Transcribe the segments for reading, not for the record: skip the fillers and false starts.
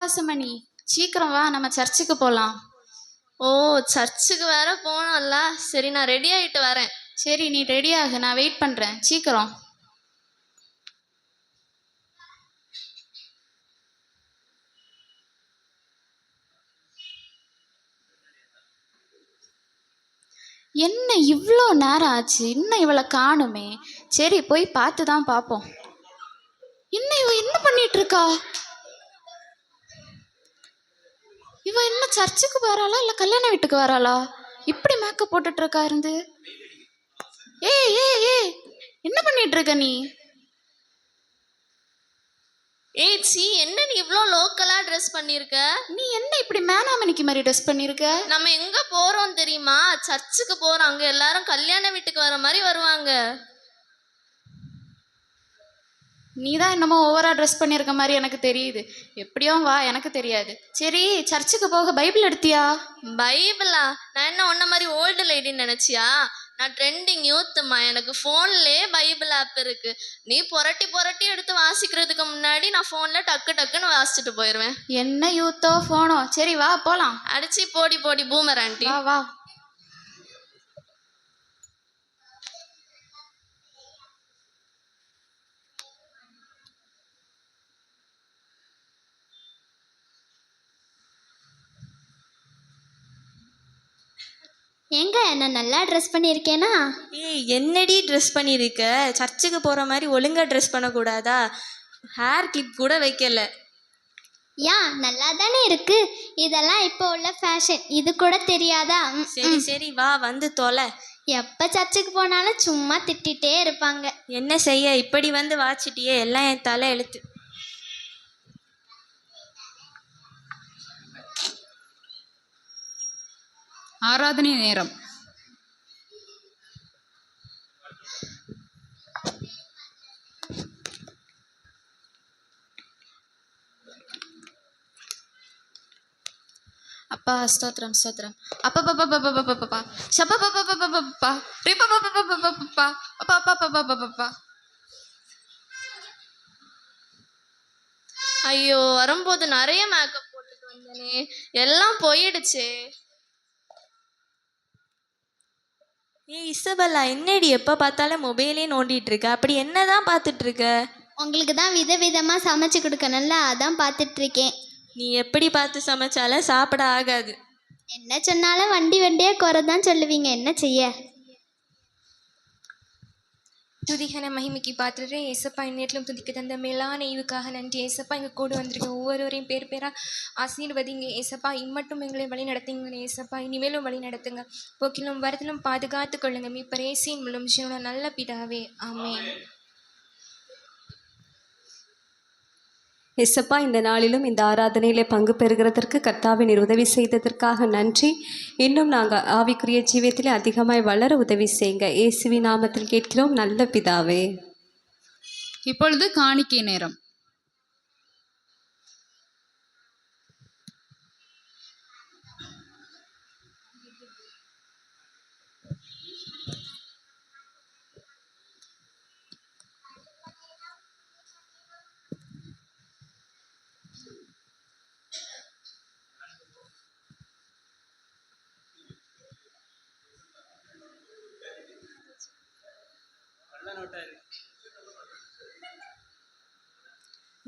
ஆகாசமணி, சீக்கிரம் வா, நம்ம சர்ச்சுக்கு போலாம். ஓ, சர்ச்சுக்கு வேற போனோம்ல. சரி, நான் ரெடி ஆயிட்டு வரேன். சரி, நீ ரெடி ஆகு, நான் வெயிட் பண்றேன். சீக்கிரம். என்ன இவ்வளோ நேரம் ஆச்சு, இன்னும் இவளை காணுமே. சரி, போய் பார்த்து தான் பார்ப்போம். இன்னும் இவ என்ன பண்ணிட்டு இருக்கா? இவ என்ன சர்ச்சுக்கு வராளா இல்ல கல்யாண வீட்டுக்கு வராளா? இப்படி மேக்கப் போட்டுட்டு இருக்கா இருந்து. ஏய் ஏய் ஏய், என்ன பண்ணிட்டு இருக்க நீ? ஏய் சி, என்ன நீ இவ்வளோ லோக்கலா ட்ரெஸ் பண்ணியிருக்க? நீ என்ன இப்படி மேனாமணிக்கு மாதிரி ட்ரெஸ் பண்ணிருக்க? நம்ம எங்க போறோம் தெரியுமா? சர்ச்சுக்கு போறோம். அங்க எல்லாரும் கல்யாண வீட்டுக்கு வர மாதிரி வருவாங்க. நீ தான் என்னமோ ஓவரா ட்ரெஸ் பண்ணியிருக்க மாதிரி எனக்கு தெரியுது. எப்படியோ வா, எனக்கு தெரியாது. சரி, சர்ச்சுக்கு போக பைபிள் எடுத்தியா? பைபிளா? நான் என்ன உன்ன மாதிரி ஓல்டு லேடின்னு நினைச்சியா? நான் ட்ரெண்டிங் யூத்துமா. எனக்கு ஃபோன்லேயே பைபிள் ஆப் இருக்கு. நீ புரட்டி புரட்டி எடுத்து வாசிக்கிறதுக்கு முன்னாடி நான் ஃபோன்ல டக்கு டக்குன்னு வாசிச்சுட்டு போயிடுவேன். என்ன யூத்தோ ஃபோனோ? சரி வா போலாம். அடிச்சு போடி போடி பூமர் ஆண்டி. வா வா. ஏங்க நான் நல்லா ட்ரெஸ் பண்ணியிருக்கேனா? ஏய், என்னடி ட்ரெஸ் பண்ணியிருக்க? சர்ச்சுக்கு போகிற மாதிரி ஒழுங்காக ட்ரெஸ் பண்ணக்கூடாதா? ஹேர் கிளிப் கூட வைக்கல. ஏன் நல்லா தானே இருக்கு. இதெல்லாம் இப்போ உள்ள ஃபேஷன், இது கூட தெரியாதா? சரி சரி வா, வந்து தொலை. எப்போ சர்ச்சுக்கு போனாலும் சும்மா திட்டிகிட்டே இருப்பாங்க. என்ன செய்ய, இப்படி வந்து வாச்சிட்டியே, எல்லாம் என் தலை எழுத்து. ஆராதனை நேரம். அப்பா ஸ்தோத்திரம் ஸ்தோத்திரம். அப்பா சப்பா ஐயோ, வரும்போது நிறைய மேக்கப் போட்டுட்டு வந்தனே, எல்லாம் போயிடுச்சே. ஏய் இசபெல்லா, என்னடி எப்போ பார்த்தாலும் மொபைலே நோண்டிட்டு இருக்க? அப்படி என்னதான் பார்த்துட்டு இருக்க? உங்களுக்கு தான் விதவிதமாக சமைச்சு கொடுக்கணும்ல, அதான் பார்த்துட்ருக்கேன். நீ எப்படி பார்த்து சமைச்சாலும் சாப்பிட ஆகாது. என்ன சொன்னாலும் வண்டி வண்டியாக குறை தான் சொல்லுவீங்க, என்ன செய்ய? துதிகன மகிமைக்கு பாத்திரரே ஏசப்பா, நேற்றிலும் துதிக்க தந்த மேலான ஈவுக்காக நன்றி ஏசப்பா. எங்கள் கூட வந்திருக்க ஒவ்வொருவரையும் பேர் பேராக ஆசீர்வதிங்க ஏசப்பா. இம்மட்டும் எங்களை வழி நடத்துங்க ஏசப்பா. இனிமேலும் வழி நடத்துங்க. போக்கிலும் வரத்திலும் பாதுகாத்து கொள்ளுங்க. மீட்பர் இயேசுவின் மூலம் ஜீவன நல்ல பிதாவே, ஆமென். எசப்பா, இந்த நாளிலும் இந்த ஆராதனையிலே பங்கு பெறுகிறதற்கு கர்த்தாவின் உதவி செய்ததற்காக நன்றி. இன்னும் நாங்கள் ஆவிக்குரிய ஜீவியத்திலே அதிகமாய் வளர உதவி செய்யுங்க. இயேசுவின் நாமத்தில் கேட்கிறோம் நல்ல பிதாவே. இப்பொழுது காணிக்கை நேரம்.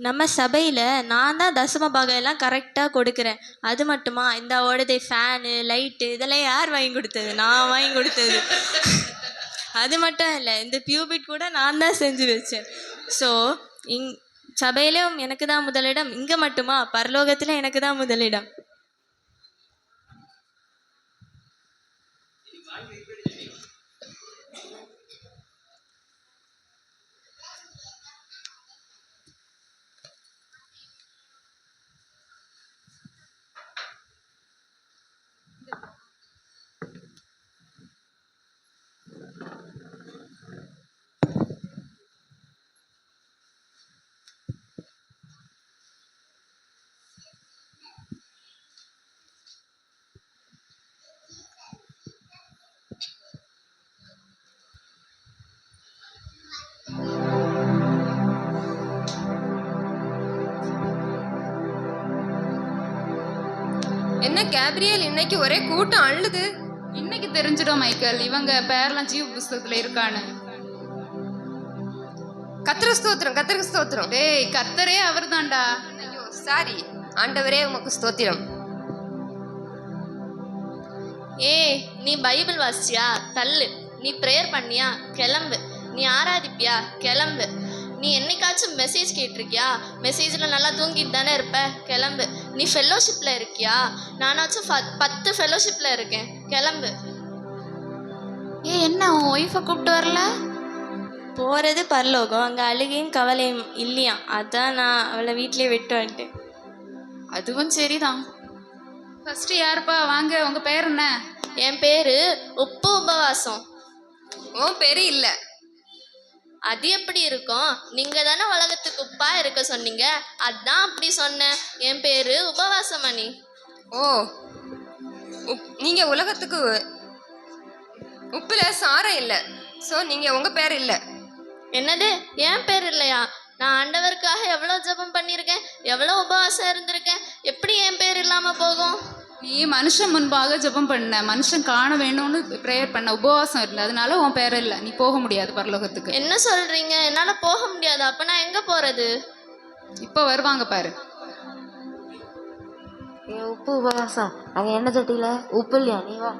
நம்ம சபையில் நான் தான் தசம பாகம் எல்லாம் கரெக்டாக கொடுக்குறேன். அது மட்டுமா, இந்த ஓடுதே ஃபேனு லைட்டு இதெல்லாம் யார் வாங்கி கொடுத்தது? நான் வாங்கி கொடுத்தது. அது மட்டும் இல்லை, இந்த பியூபிட் கூட நான் தான் செஞ்சு வச்சேன். ஸோ சபையிலும் எனக்கு தான் முதலிடம். இங்கே மட்டுமா, பரலோகத்தில் எனக்கு தான் முதலிடம். என்ன கேப்ரியல், இன்னைக்கு ஒரே கூட்டம் அள்ளுது. இன்னைக்கு தெரிஞ்சிடும் மைக்கேல், இவங்க பேர்லாம் ஜீவ புஸ்தகத்துல இருக்கான்னு. கத்திர ஸ்தோத்திரம், கத்திர ஸ்தோத்திரம். டேய், கர்த்தரே அவர்தான்டா. ஐயோ சாரி, ஆண்டவரே உமக்கு ஸ்தோத்திரம். நீ பைபிள் வாசிச்சியா? தள்ளு. நீ ப்ரேயர் பண்ணியா? கிளம்பு. நீ ஆராதிப்பியா? கிளம்பு. நீ என்னைக்காச்சும் மெசேஜ் கேட்டிருக்கியா? மெசேஜில் நல்லா தூங்கிட்டு தானே இருப்ப? கிளம்பு. நீ ஃபெல்லோஷிப்பில் இருக்கியா? நானாச்சும் 10 ஃபெல்லோஷிப்பில் இருக்கேன். கிளம்பு. என்ன உன் ஒய்ஃபை கூப்பிட்டு வரல? போகிறது பரலோகம், அங்கே அழுகையும் கவலையும் இல்லையா, அதான் நான் அவளை வீட்டிலே விட்டு வந்துட்டேன். அதுவும் சரிதான். ஃபர்ஸ்ட் யாருப்பா? வாங்க, உங்க பேர் என்ன? என் பேரு உப்பு உபவாசம். உன் பேரு இல்ல. அது எப்படி இருக்கும்? நீங்க தானே உலகத்துக்கு உப்பா இருக்க சொன்னீங்க, அதான் அப்படி சொன்னேன். என் பேரு உபவாசமணி. ஓ, நீங்க உலகத்துக்கு உப்புல சாரம் இல்ல, சோ நீங்க உங்க பேர் இல்ல. என்னது? என் பேர் இல்லையா? நான் ஆண்டவருக்காக எவ்வளோ ஜெபம் பண்ணியிருக்கேன், எவ்வளோ உபவாசம் இருந்திருக்கேன். எப்படி என் பேர் இல்லாம போகும்? நீ மனுஷன் முன்பாக ஜெபம் பண்ண, மனுஷன் காண வேணும்னு ப்ரேயர் பண்ண, உபவாசம் இருந்த, அதனால உன் பேர் இல்லை. நீ போக முடியாது பரலோகத்துக்கு. என்ன சொல்றீங்க? என்னால போக முடியாது. அப்ப நான் எங்க போறது? இப்போ வருவாங்க பாரு. உப்பு உபவாசம், அங்கே எண்ணெய் சட்டியில் உப்பு இல்லையா? நீ வா.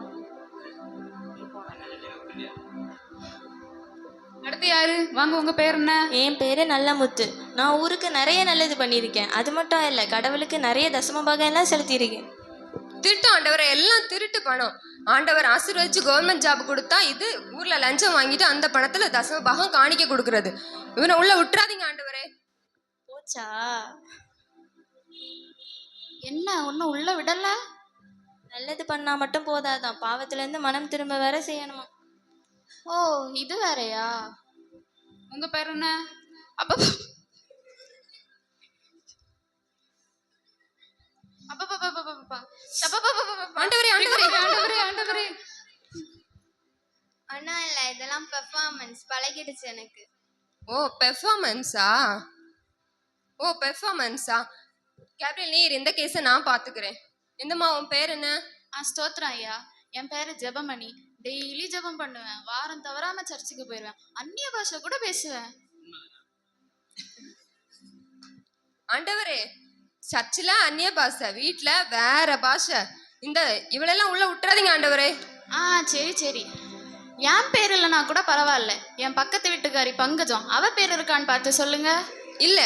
அடுத்து யாரு? வாங்க, உங்க பேர் என்ன? என் பேர் நல்லமுத்து. நான் ஊருக்கு நிறைய நல்லது பண்ணியிருக்கேன். அது மட்டும் இல்லை, கடவுளுக்கு நிறைய தசம பாகம் எல்லாம் செலுத்தியிருக்கேன். திருட்டு ஆண்டவரை, எல்லாம் திருட்டு பணம். ஆண்டவர் ஆசீர்வதிச்சு கவர்மெண்ட் ஜாப் கொடுத்தா, இது ஊர்ல லஞ்சம் வாங்கிட்டு அந்த பணத்துல தசம பாகம் காணிக்க கொடுக்கறது. இவனை உள்ள விட்டுறாதீங்க ஆண்டவரே. போச்சா? என்ன ஒன்றும் உள்ள விடல? நல்லது பண்ணா மட்டும் போதாதான், பாவத்திலேருந்து மனம் திரும்ப வேற செய்யணுமா? ஓ, இது வேறயா? உங்க பேர் என்ன? அப்ப ஆண்டவரே, ஆண்டவரே, ஆண்டவரே, ஆண்டவரே. ஒன்றும் இல்லை, இதெல்லாம் பெர்ஃபார்மன்ஸ் பழகிடுச்சு எனக்கு. ஓ பெர்ஃபார்மன்ஸா? கேப்ரியல், நீர் இந்த கேஸை நான் பாத்துக்கிறேன். என்னம்மா உன் பேர் என்ன? ஸ்தோத்திரம் ஐயா. என் பேரு ஜெபமணி. டெய்லி ஜெபம் பண்ணுவேன். வாரம் தவறாம சர்ச்சுக்கு போயிடுவேன். அந்நிய பாஷை கூட பேசுவேன். ஆண்டவரே, சர்ச்சில் அந்நிய பாஷை, வீட்டில் வேற பாஷை. இவளெல்லாம் உள்ள விட்டுறாதீங்க ஆண்டவரே. சரி சரி. என் பேர் இல்லைனா கூட பரவாயில்ல. என் பக்கத்து வீட்டுக்காரி பங்கஜம், அவ பேர் இருக்கான்னு பார்த்து சொல்லுங்க. இல்ல.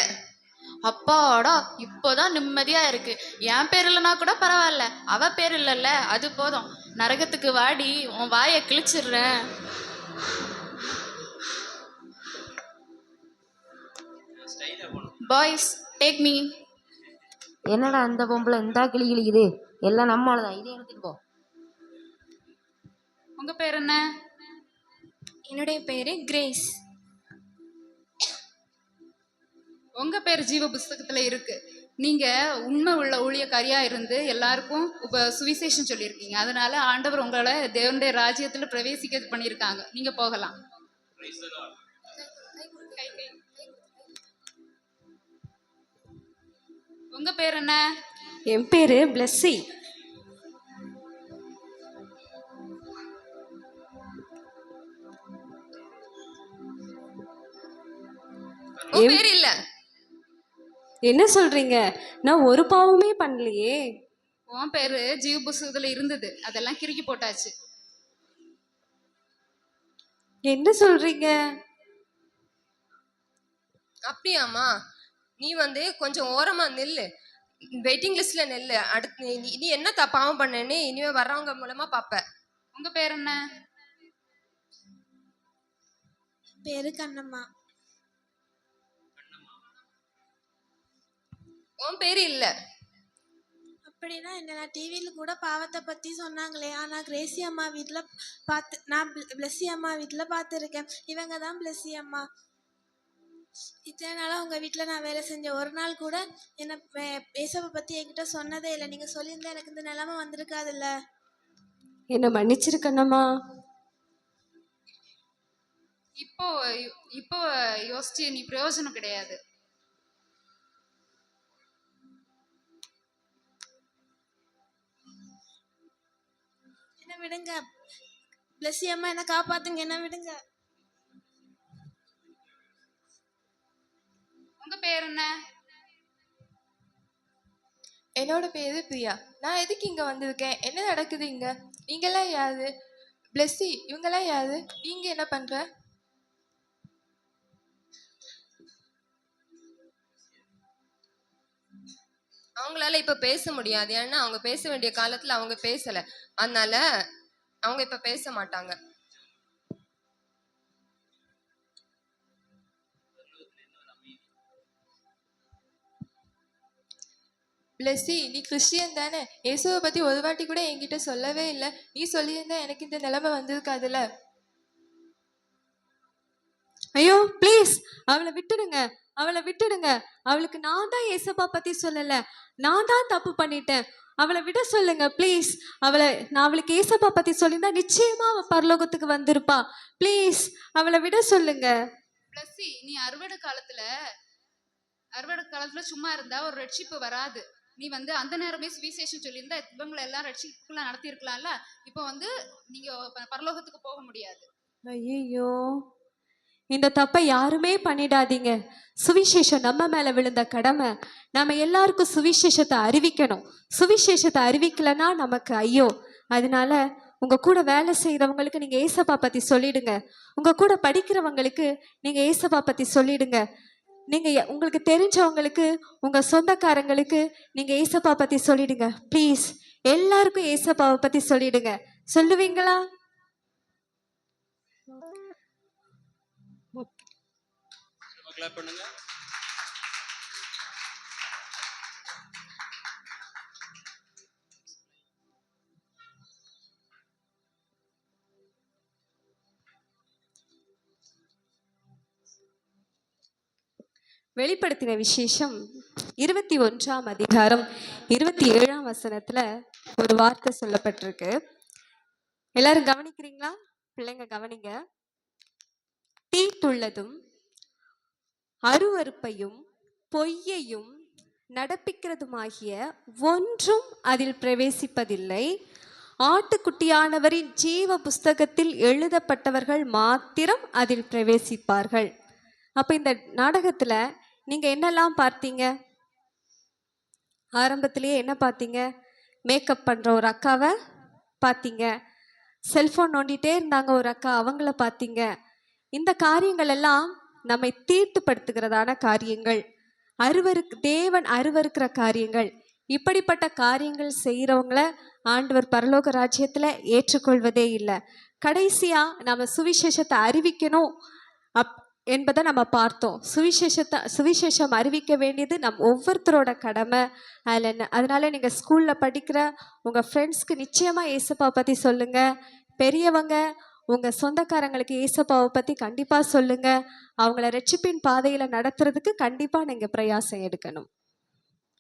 அப்பாடா, இப்போதான் நிம்மதியா இருக்கு. என் பேர் இல்லைனா கூட பரவாயில்ல, அவ பேர் இல்லைல்ல, அது போதும். நரகத்துக்கு வாடி, உன் வாயை கிழிச்சிடுறேன். Boys, take me. என்னடா அந்த பொம்பளை இந்த கிளி கிளிக்குது? எல்லாம் நம்மளதான், இதே எடுத்துட்டு போ. உங்க பேர் என்ன? என்னுடைய பேரு கிரேஸ். உங்க பேர் ஜீவ புஸ்தகத்துல இருக்கு. நீங்க உண்மை உள்ள ஊழியக்காரியா இருந்து எல்லாருக்கும் சுவிசேஷம் சொல்லியிருக்கீங்க. அதனால ஆண்டவர் உங்களை தேவனுடைய ராஜ்யத்துல பிரவேசிக்க பண்ணியிருக்காங்க. நீங்க போகலாம். உங்க பேர் என்ன? என் பேரு பிளஸ்ஸி. உன் பேர் இல்ல. என்ன சொல்றீங்க? நான் ஒரு பாவமே பண்ணலையே. உன் பேரு ஜீவ புஸ்தகத்துல இருந்தது, அதெல்லாம் கிறுக்கி போட்டாச்சு. என்ன சொல்றீங்க? அப்படியாம்மா? நீ கொஞ்சம் ஓரமா நில்லு, வெயிட்டிங் லிஸ்ட்ல நில்லு. அடுத்து நீ என்ன பாவம் பண்ணேன்னு இனிமே வர்றவங்க மூலமா பாப்ப. உங்க பேர் என்ன? பேரு கண்ணம்மா. உன் பேரு இல்ல. அப்படின்னா என்ன? நான் டிவியில் கூட பாவத்தை பற்றி சொன்னாங்களே, ஆனால் கிரேசி அம்மா வீட்டில் நான் பிளஸ்ஸி அம்மா வீட்டில் பார்த்துருக்கேன். இவங்க தான் பிளஸ்ஸி அம்மா. இத்தனை நாளாக உங்கள் வீட்டில் நான் வேலை செஞ்சேன். ஒரு நாள் கூட என்னை ஏசப்பை பற்றி என்கிட்ட சொன்னதே இல்லை. நீங்கள் சொல்லியிருந்தா எனக்கு இந்த நிலைமை வந்திருக்காதுல்ல. என்னை மன்னிச்சிருக்கண்ணம்மா. இப்போ யோசிச்சு நீ பிரயோஜனம் கிடையாது. விடுங்க. பிளஸ்ஸி அம்மா என்னை காப்பாத்துங்க, என்ன விடுங்க. உங்க பேர் என்ன? என்னோட பேரு பிரியா. நான் எதுக்கு இங்கே வந்திருக்கேன்? என்ன நடக்குது இங்கே? நீங்களாம் யாரு? பிளஸ்ஸி, இவங்கெல்லாம் யாரு? நீங்க என்ன பண்ற? அவங்களால இப்ப பேச முடியாது. ஏன்னா அவங்க பேச வேண்டிய காலத்துல அவங்க பேசல. அதனால அவங்க இப்ப பேச மாட்டாங்க. பிளஸ்ஸி, நீ கிறிஸ்டியன் தானே? இயேசுவை பத்தி ஒரு வாட்டி கூட என்கிட்ட சொல்லவே இல்லை. நீ சொல்லியிருந்தா எனக்கு இந்த நிலைமை வந்திருக்காதுல்ல. ஐயோ ப்ளீஸ், அவளை விட்டுடுங்க, அவளை விட்டுடுங்க. அவளுக்கு நான் தான் ஏசப்பா பத்தி சொல்லல, நான் தான் தப்பு பண்ணிட்டேன். அவளை விட சொல்லுங்க ப்ளீஸ். நான் அவளுக்கு ஏசப்பா பத்தி சொல்லியிருந்தா நிச்சயமா அவ பரலோகத்துக்கு வந்திருப்பா. ப்ளீஸ் அவளை விட சொல்லுங்க. பிளஸ்ஸி, நீ அறுவடை காலத்துல சும்மா இருந்தா ஒரு ரட்சிப்பு வராது. நீ அந்த நேரமே சுவிசேஷம் சொல்லியிருந்தா இவங்களை எல்லாம் ரட்சிப்புக்குள்ள நடத்தியிருக்கலாம்ல. இப்போ நீங்க பரலோகத்துக்கு போக முடியாது. ஐயோ, இந்த தப்பை யாருமே பண்ணிடாதீங்க. சுவிசேஷம் நம்ம மேல விழுந்த கடமை. நம்ம எல்லாருக்கும் சுவிசேஷத்தை அறிவிக்கணும். சுவிசேஷத்தை அறிவிக்கலைன்னா நமக்கு ஐயோ. அதனால உங்க கூட வேலை செய்யறவங்களுக்கு நீங்க ஏசப்பா பத்தி சொல்லிடுங்க. உங்க கூட படிக்கிறவங்களுக்கு நீங்க ஏசப்பா பத்தி சொல்லிடுங்க. நீங்க உங்களுக்கு தெரிஞ்சவங்களுக்கு, உங்க சொந்தக்காரங்களுக்கு நீங்க ஏசப்பா பத்தி சொல்லிடுங்க. ப்ளீஸ் எல்லாருக்கும் ஏசப்பாவை பத்தி சொல்லிடுங்க. சொல்லுவீங்களா? வெளிப்படுத்தின விசேஷம் 21ஆம் அதிகாரம் 27ஆம் வசனத்துல ஒரு வார்த்தை சொல்லப்பட்டிருக்கு. எல்லாரும் கவனிக்கிறீங்களா? பிள்ளைங்க கவனிங்க. தீட்டுள்ளதும் அருவருப்பையும் பொய்யையும் நடப்பிக்கிறதுமாகிய ஒன்றும் அதில் பிரவேசிப்பதில்லை. ஆட்டுக்குட்டியானவரின் ஜீவ புஸ்தகத்தில் எழுதப்பட்டவர்கள் மாத்திரம் அதில் பிரவேசிப்பார்கள். அப்ப இந்த நாடகத்துல நீங்க என்னெல்லாம் பார்த்தீங்க? ஆரம்பத்திலேயே என்ன பார்த்தீங்க? மேக்கப் பண்ற ஒரு அக்காவை பார்த்தீங்க. செல்போன் நோண்டிட்டே இருந்தாங்க ஒரு அக்கா, அவங்கள பார்த்தீங்க. இந்த காரியங்கள் எல்லாம் நம்மை தீட்டுப்படுத்துகிறதான காரியங்கள், தேவன் அருவருக்கிற காரியங்கள். இப்படிப்பட்ட காரியங்கள் செய்கிறவங்கள ஆண்டவர் பரலோக ராஜ்யத்துல ஏற்றுக்கொள்வதே இல்லை. கடைசியா நம்ம சுவிசேஷத்தை அறிவிக்கணும் என்பதை நம்ம பார்த்தோம். சுவிசேஷம் அறிவிக்க வேண்டியது ஒவ்வொருத்தரோட கடமை. அதனால நீங்க ஸ்கூல்ல படிக்கிற உங்க ஃப்ரெண்ட்ஸ்க்கு நிச்சயமா ஏசப்பா பத்தி சொல்லுங்க. பெரியவங்க உங்க சொந்தக்காரங்களுக்கு ஏசப்பாவை பத்தி கண்டிப்பா சொல்லுங்க. அவங்கள ரட்சிப்பின் பாதையில நடத்துறதுக்கு கண்டிப்பா நீங்க பிரயாசம் எடுக்கணும்.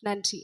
நன்றி.